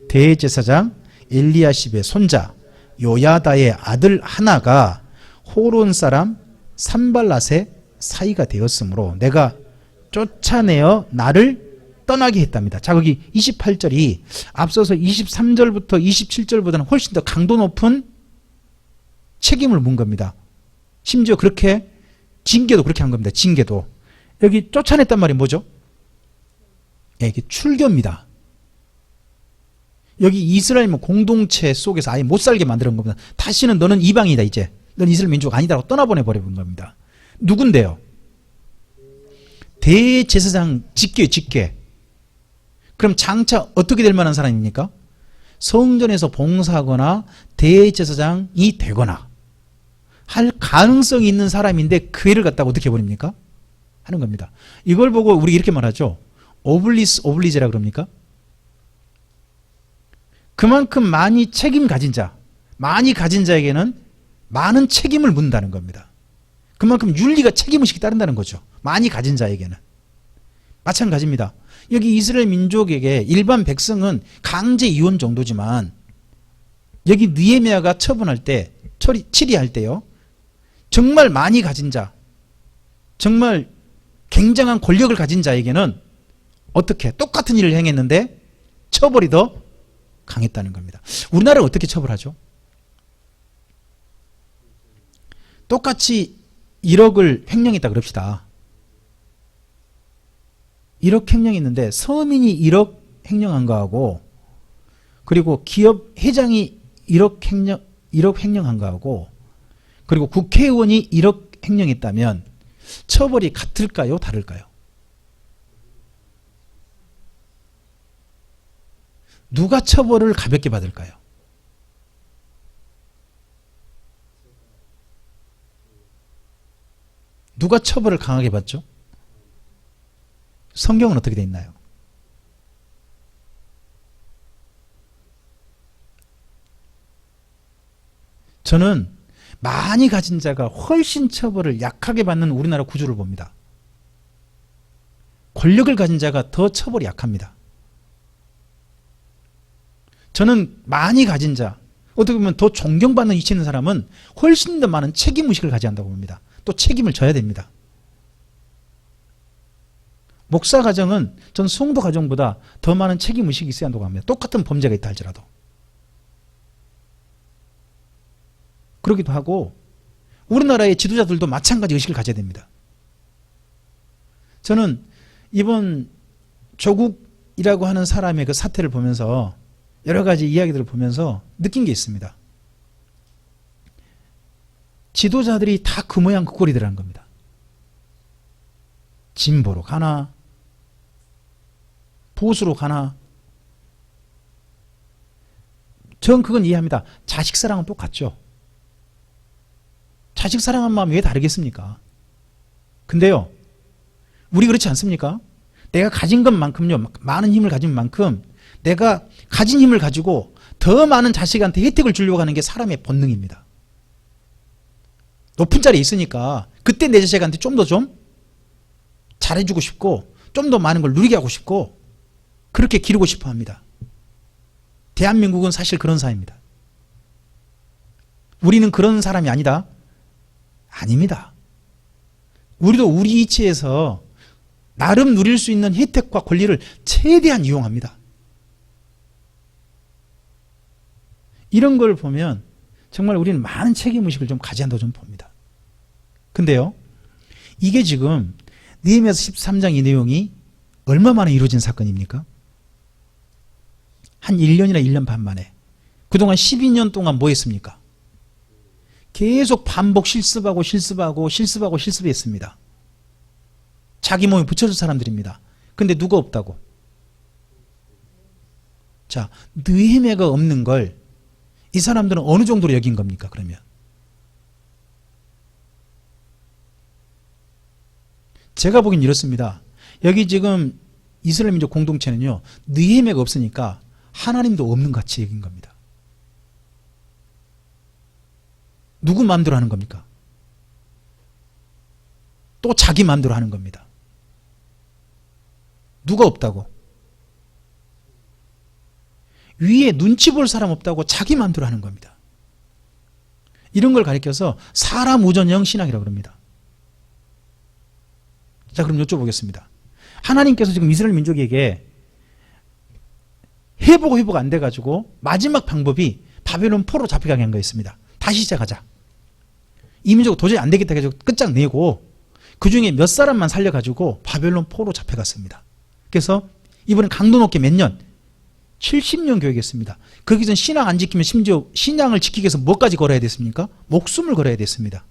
대제사장 엘리야십의 손자 요야다의 아들 하나가 호론 사람 산발랏의 사이가 되었으므로 내가 쫓아내어 나를 떠나게 했답니다. 자, 거기 28절이 앞서서 23절부터 27절보다는 훨씬 더 강도 높은 책임을 문 겁니다. 심지어 그렇게 징계도 그렇게 한 겁니다. 징계도. 여기 쫓아냈단 말이 뭐죠? 이게 출교입니다. 여기 이스라엘 공동체 속에서 아예 못 살게 만드는 겁니다. 다시는 너는 이방이다 이제. 넌 이스라엘 민족 아니다라고 떠나보내버린 겁니다. 누군데요? 대제사장 직계 직계. 그럼 장차 어떻게 될 만한 사람입니까? 성전에서 봉사하거나 대제사장이 되거나 할 가능성이 있는 사람인데 그 애를 갖다가 어떻게 해버립니까? 하는 겁니다. 이걸 보고 우리 이렇게 말하죠. 오블리스 오블리제라 그럽니까? 그만큼 많이 책임 가진 자, 많이 가진 자에게는 많은 책임을 묻는다는 겁니다. 그만큼 윤리가 책임의식이 따른다는 거죠. 많이 가진 자에게는. 마찬가지입니다. 여기 이스라엘 민족에게 일반 백성은 강제 이혼 정도지만 여기 느헤미야가 처분할 때, 치리할 때요. 정말 많이 가진 자, 정말 굉장한 권력을 가진 자에게는 어떻게 똑같은 일을 행했는데 처벌이 더 강했다는 겁니다. 우리나라는 어떻게 처벌하죠? 똑같이 1억을 횡령했다 그럽시다. 1억 횡령했는데 서민이 1억 횡령한 거하고 그리고 기업 회장이 1억 횡령한 거하고 그리고 국회의원이 1억 횡령했다면 처벌이 같을까요? 다를까요? 누가 처벌을 가볍게 받을까요? 누가 처벌을 강하게 받죠? 성경은 어떻게 돼 있나요? 저는 많이 가진 자가 훨씬 처벌을 약하게 받는 우리나라 구조를 봅니다. 권력을 가진 자가 더 처벌이 약합니다. 저는 많이 가진 자, 어떻게 보면 더 존경받는 위치에 있는 사람은 훨씬 더 많은 책임의식을 가져야 한다고 봅니다. 또 책임을 져야 됩니다. 목사 가정은 전 성도 가정보다 더 많은 책임의식이 있어야 한다고 합니다. 똑같은 범죄가 있다 할지라도. 그러기도 하고 우리나라의 지도자들도 마찬가지 의식을 가져야 됩니다. 저는 이번 조국이라고 하는 사람의 그 사태를 보면서 여러 가지 이야기들을 보면서 느낀 게 있습니다. 지도자들이 다 그 모양 그 꼴이더라는 겁니다. 진보로 가나 보수로 가나 전 그건 이해합니다. 자식 사랑은 똑같죠. 자식 사랑한 마음이 왜 다르겠습니까? 근데요, 우리 그렇지 않습니까? 내가 가진 것만큼요, 많은 힘을 가진 만큼 내가 가진 힘을 가지고 더 많은 자식한테 혜택을 주려고 하는 게 사람의 본능입니다. 높은 자리에 있으니까 그때 내 자식한테 좀 더 좀 잘해주고 싶고 좀 더 많은 걸 누리게 하고 싶고 그렇게 기르고 싶어 합니다. 대한민국은 사실 그런 사회입니다. 우리는 그런 사람이 아니다? 아닙니다. 우리도 우리 이치에서 나름 누릴 수 있는 혜택과 권리를 최대한 이용합니다. 이런 걸 보면 정말 우리는 많은 책임의식을 좀 가져야 한다고 좀 봅니다. 근데요, 이게 지금 느헤미야서 13장 이 내용이 얼마 만에 이루어진 사건입니까? 한 1년이나 1년 반 만에. 그동안 12년 동안 뭐 했습니까? 계속 반복 실습하고 실습했습니다. 자기 몸에 붙여줄 사람들입니다. 근데 누가 없다고? 자, 느헤미야가 없는 걸 이 사람들은 어느 정도로 여긴 겁니까? 그러면 제가 보기엔 이렇습니다. 여기 지금 이스라엘 민족 공동체는요, 느헤미야가 없으니까 하나님도 없는 같이 여긴 겁니다. 누구 마음대로 하는 겁니까? 또 자기 마음대로 하는 겁니다. 누가 없다고? 위에 눈치 볼 사람 없다고 자기 마음대로 하는 겁니다. 이런 걸 가리켜서 사람 우전형 신앙이라고 합니다. 자, 그럼 여쭤보겠습니다. 하나님께서 지금 이스라엘 민족에게 회복 안 돼가지고 마지막 방법이 바벨론 포로 잡혀가게 한 거였습니다. 다시 시작하자. 이 민족 도저히 안 되겠다 해서 끝장내고 그 중에 몇 사람만 살려가지고 바벨론 포로 잡혀갔습니다. 그래서 이번엔 강도 높게 몇 년? 70년 교육했습니다. 거기 전 신앙 안 지키면 심지어 신앙을 지키기 위해서 뭐까지 걸어야 됐습니까? 목숨을 걸어야 됐습니다.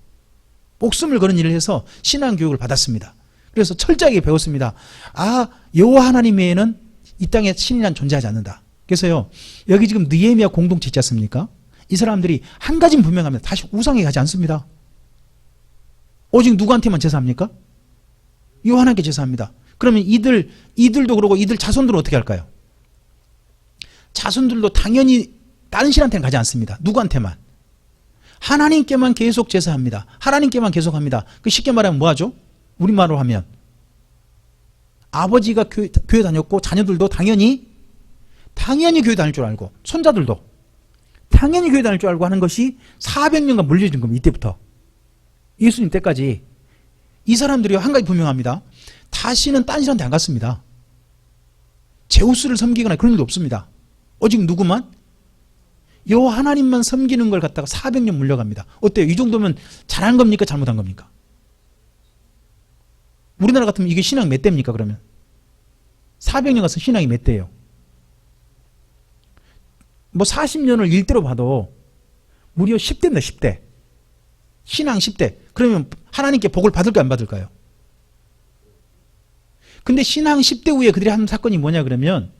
목숨을 거는 일을 해서 신앙 교육을 받았습니다. 그래서 철저하게 배웠습니다. 아, 여호와 하나님 외에는 이 땅에 신이란 존재하지 않는다. 그래서요, 여기 지금 느헤미야 공동체 있지 않습니까? 이 사람들이 한 가지는 분명합니다. 다시 우상에 가지 않습니다. 오직 누구한테만 제사합니까? 여호와 하나님께 제사합니다. 그러면 이들도 그러고 이들 자손들은 어떻게 할까요? 자손들도 당연히 다른 신한테는 가지 않습니다. 누구한테만? 하나님께만 계속 제사합니다. 하나님께만 계속 합니다. 그 쉽게 말하면 뭐하죠? 우리말로 하면 아버지가 교회 다녔고 자녀들도 당연히 교회 다닐 줄 알고 손자들도 당연히 교회 다닐 줄 알고 하는 것이 400년간 물려진 겁니다. 이때부터 예수님 때까지. 이 사람들이 한 가지 분명합니다. 다시는 딴 신한테 안 갔습니다. 제우스를 섬기거나 그런 일도 없습니다. 오직 누구만? 여호와 하나님만 섬기는 걸 갖다가 400년 물려갑니다. 어때요? 이 정도면 잘한 겁니까? 잘못한 겁니까? 우리나라 같으면 이게 신앙 몇 대입니까? 그러면 400년 가서 신앙이 몇 대예요? 뭐 40년을 일대로 봐도 무려 10대입니다. 10대. 신앙 10대. 그러면 하나님께 복을 받을까요? 안 받을까요? 근데 신앙 10대 후에 그들이 하는 사건이 뭐냐 그러면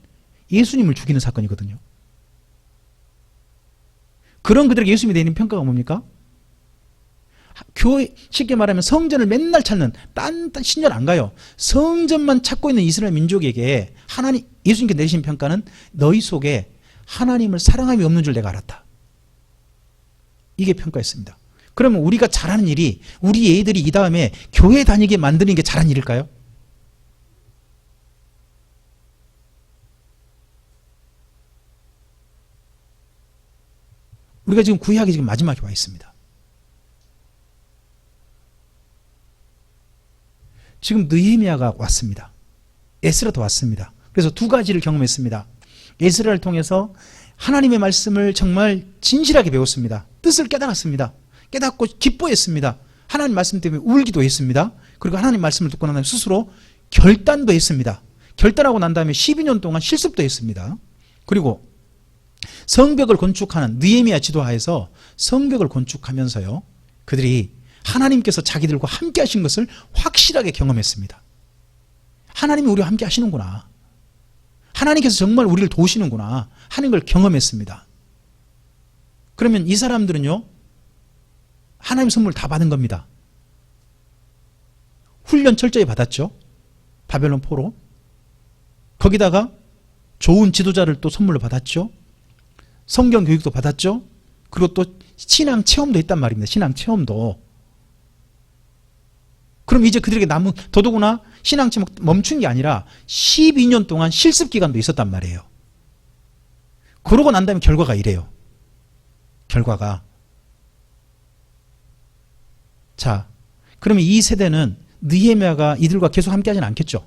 예수님을 죽이는 사건이거든요. 그런 그들에게 예수님에 대한 평가가 뭡니까? 교회, 쉽게 말하면 성전을 맨날 찾는 딴 신전 안 가요. 성전만 찾고 있는 이스라엘 민족에게 예수님께 내리신 평가는 너희 속에 하나님을 사랑함이 없는 줄 내가 알았다. 이게 평가였습니다. 그러면 우리가 잘하는 일이 우리 애들이 이 다음에 교회 다니게 만드는 게 잘한 일일까요? 우리가 지금 구약이 지금 마지막에 와 있습니다. 지금 느헤미야가 왔습니다. 에스라도 왔습니다. 그래서 두 가지를 경험했습니다. 에스라를 통해서 하나님의 말씀을 정말 진실하게 배웠습니다. 뜻을 깨달았습니다. 깨닫고 기뻐했습니다. 하나님 말씀 때문에 울기도 했습니다. 그리고 하나님 말씀을 듣고 난 다음에 스스로 결단도 했습니다. 결단하고 난 다음에 12년 동안 실습도 했습니다. 그리고 성벽을 건축하는 느헤미야 지도하에서 성벽을 건축하면서요, 그들이 하나님께서 자기들과 함께 하신 것을 확실하게 경험했습니다. 하나님이 우리와 함께 하시는구나, 하나님께서 정말 우리를 도우시는구나 하는 걸 경험했습니다. 그러면 이 사람들은요, 하나님 선물 다 받은 겁니다. 훈련 철저히 받았죠. 바벨론 포로. 거기다가 좋은 지도자를 또 선물로 받았죠. 성경 교육도 받았죠. 그리고 또 신앙 체험도 했단 말입니다. 신앙 체험도. 그럼 이제 그들에게 남은, 더더구나 신앙 체험 멈춘 게 아니라 12년 동안 실습 기간도 있었단 말이에요. 그러고 난 다음에 결과가 이래요. 결과가. 자, 그러면 이 세대는 느헤미야가 이들과 계속 함께 하지는 않겠죠.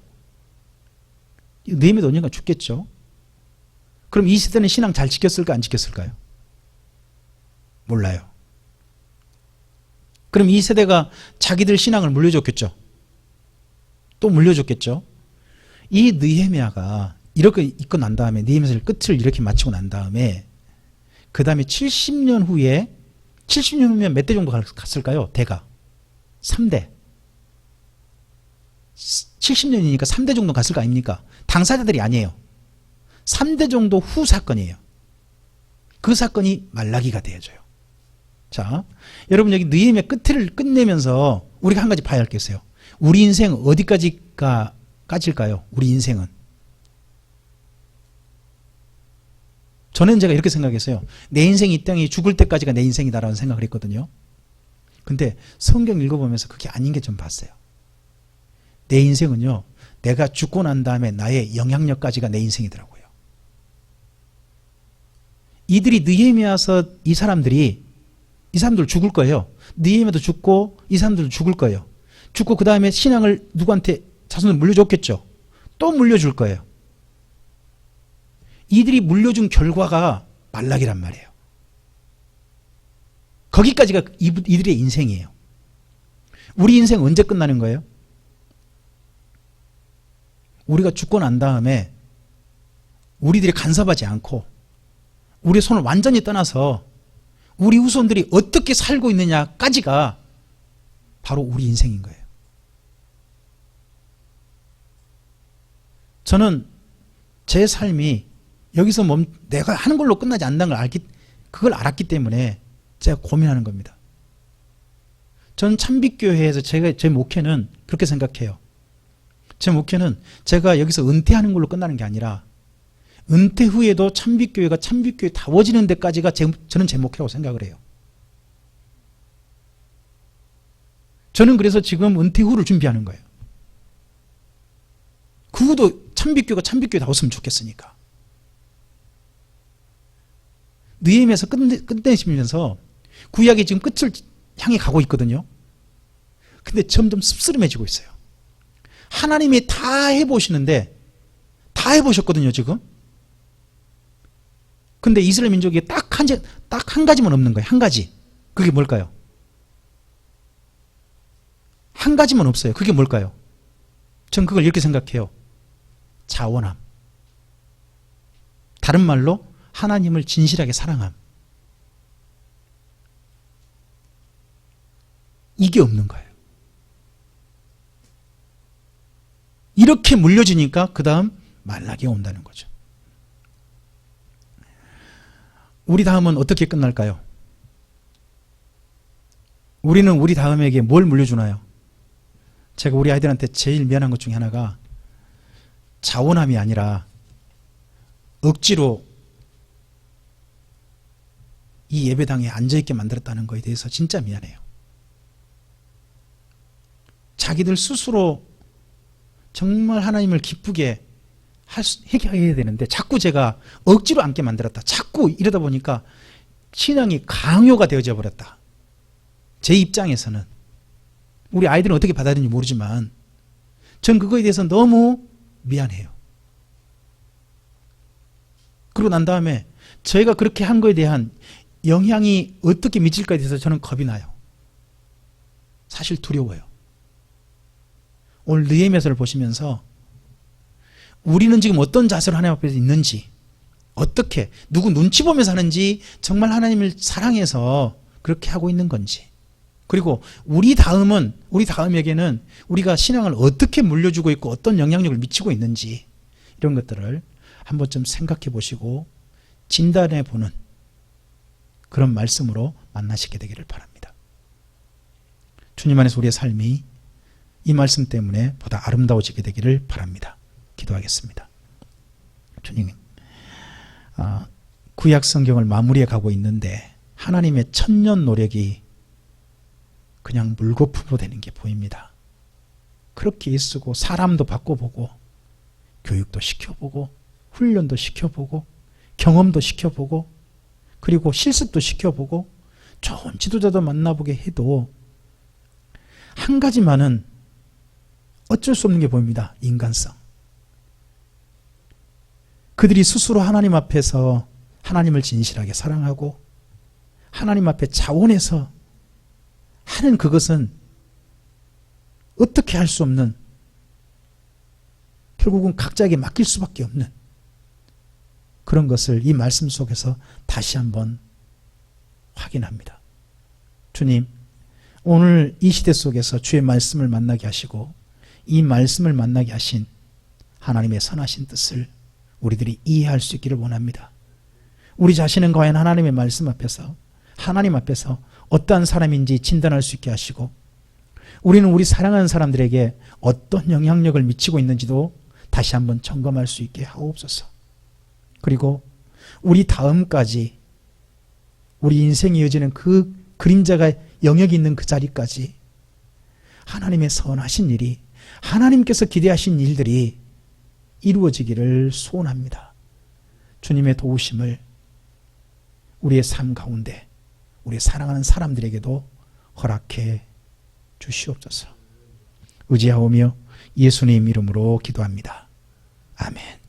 느헤미야도 언젠가 죽겠죠. 그럼 이 세대는 신앙 잘 지켰을까 안 지켰을까요? 몰라요. 그럼 이 세대가 자기들 신앙을 물려줬겠죠. 또 물려줬겠죠. 이 느헤미야가 이렇게 있고 난 다음에, 느헤미야를 끝을 이렇게 마치고 난 다음에 그 다음에 70년 후에, 70년 후면 몇 대 정도 갔을까요? 대가 3대. 70년이니까 3대 정도 갔을 거 아닙니까? 당사자들이 아니에요. 3대 정도 후 사건이에요. 그 사건이 말라기가 되어져요. 자, 여러분 여기 느헤미야 끝을 끝내면서 우리가 한 가지 봐야 할 게 있어요. 우리 인생 어디까지가 까질까요? 우리 인생은. 저는 제가 이렇게 생각했어요. 내 인생이 이 땅에 죽을 때까지가 내 인생이다라는 생각을 했거든요. 근데 성경 읽어보면서 그게 아닌 게 좀 봤어요. 내 인생은요, 내가 죽고 난 다음에 나의 영향력까지가 내 인생이더라고요. 이들이 느헤미야서 이 사람들 죽을 거예요. 느헤미야도 죽고 이 사람들도 죽을 거예요. 죽고 그 다음에 신앙을 누구한테 자손을 물려줬겠죠. 또 물려줄 거예요. 이들이 물려준 결과가 말라기란 말이에요. 거기까지가 이들의 인생이에요. 우리 인생 언제 끝나는 거예요? 우리가 죽고 난 다음에 우리들이 간섭하지 않고 우리 손을 완전히 떠나서 우리 후손들이 어떻게 살고 있느냐까지가 바로 우리 인생인 거예요. 저는 제 삶이 여기서 내가 하는 걸로 끝나지 않는다는 그걸 알았기 때문에 제가 고민하는 겁니다. 전 참빛교회에서 제 목회는 그렇게 생각해요. 제 목회는 제가 여기서 은퇴하는 걸로 끝나는 게 아니라 은퇴 후에도 참빛교회가 참빛교회 다워지는 데까지가 저는 제 목회라고 생각을 해요. 저는 그래서 지금 은퇴 후를 준비하는 거예요. 그 후도 참빛교회가 참빛교회 다웠으면 좋겠으니까. 느헤미야서 끝내시면서 구약이 지금 끝을 향해 가고 있거든요. 근데 점점 씁쓸해지고 있어요. 하나님이 다 해보시는데 다 해보셨거든요, 지금. 근데 이스라엘 민족이 딱 한 가지만 없는 거예요. 한 가지. 그게 뭘까요? 한 가지만 없어요. 그게 뭘까요? 전 그걸 이렇게 생각해요. 자원함. 다른 말로 하나님을 진실하게 사랑함. 이게 없는 거예요. 이렇게 물려지니까 그 다음 말라기가 온다는 거죠. 우리 다음은 어떻게 끝날까요? 우리는 우리 다음에게 뭘 물려주나요? 제가 우리 아이들한테 제일 미안한 것 중에 하나가 자원함이 아니라 억지로 이 예배당에 앉아있게 만들었다는 것에 대해서 진짜 미안해요. 자기들 스스로 정말 하나님을 기쁘게 해야 되는데 자꾸 제가 억지로 앉게 만들었다. 자꾸 이러다 보니까 신앙이 강요가 되어져 버렸다. 제 입장에서는. 우리 아이들은 어떻게 받아들이는지 모르지만 전 그거에 대해서 너무 미안해요. 그러고 난 다음에 저희가 그렇게 한 거에 대한 영향이 어떻게 미칠까에 대해서 저는 겁이 나요. 사실 두려워요. 오늘 느헤미야서를 보시면서 우리는 지금 어떤 자세로 하나님 앞에서 있는지, 어떻게 누구 눈치 보면서 하는지, 정말 하나님을 사랑해서 그렇게 하고 있는 건지, 그리고 우리 다음에게는 우리가 신앙을 어떻게 물려주고 있고 어떤 영향력을 미치고 있는지, 이런 것들을 한번 좀 생각해 보시고 진단해 보는 그런 말씀으로 만나시게 되기를 바랍니다. 주님 안에서 우리의 삶이 이 말씀 때문에 보다 아름다워지게 되기를 바랍니다. 기도하겠습니다. 주님, 구약 성경을 마무리해 가고 있는데 하나님의 천년 노력이 그냥 물거품으로 되는 게 보입니다. 그렇게 애쓰고 사람도 바꿔보고 교육도 시켜보고 훈련도 시켜보고 경험도 시켜보고 그리고 실습도 시켜보고 좋은 지도자도 만나보게 해도 한 가지만은 어쩔 수 없는 게 보입니다. 인간성. 그들이 스스로 하나님 앞에서 하나님을 진실하게 사랑하고 하나님 앞에 자원해서 하는 그것은 어떻게 할 수 없는, 결국은 각자에게 맡길 수밖에 없는 그런 것을 이 말씀 속에서 다시 한번 확인합니다. 주님, 오늘 이 시대 속에서 주의 말씀을 만나게 하시고 이 말씀을 만나게 하신 하나님의 선하신 뜻을 우리들이 이해할 수 있기를 원합니다. 우리 자신은 과연 하나님의 말씀 앞에서, 하나님 앞에서 어떠한 사람인지 진단할 수 있게 하시고 우리는 우리 사랑하는 사람들에게 어떤 영향력을 미치고 있는지도 다시 한번 점검할 수 있게 하옵소서. 그리고 우리 다음까지 우리 인생이 이어지는 그 그림자가 영역이 있는 그 자리까지 하나님의 선하신 일이, 하나님께서 기대하신 일들이 이루어지기를 소원합니다. 주님의 도우심을 우리의 삶 가운데 우리 사랑하는 사람들에게도 허락해 주시옵소서. 의지하오며 예수님 이름으로 기도합니다. 아멘.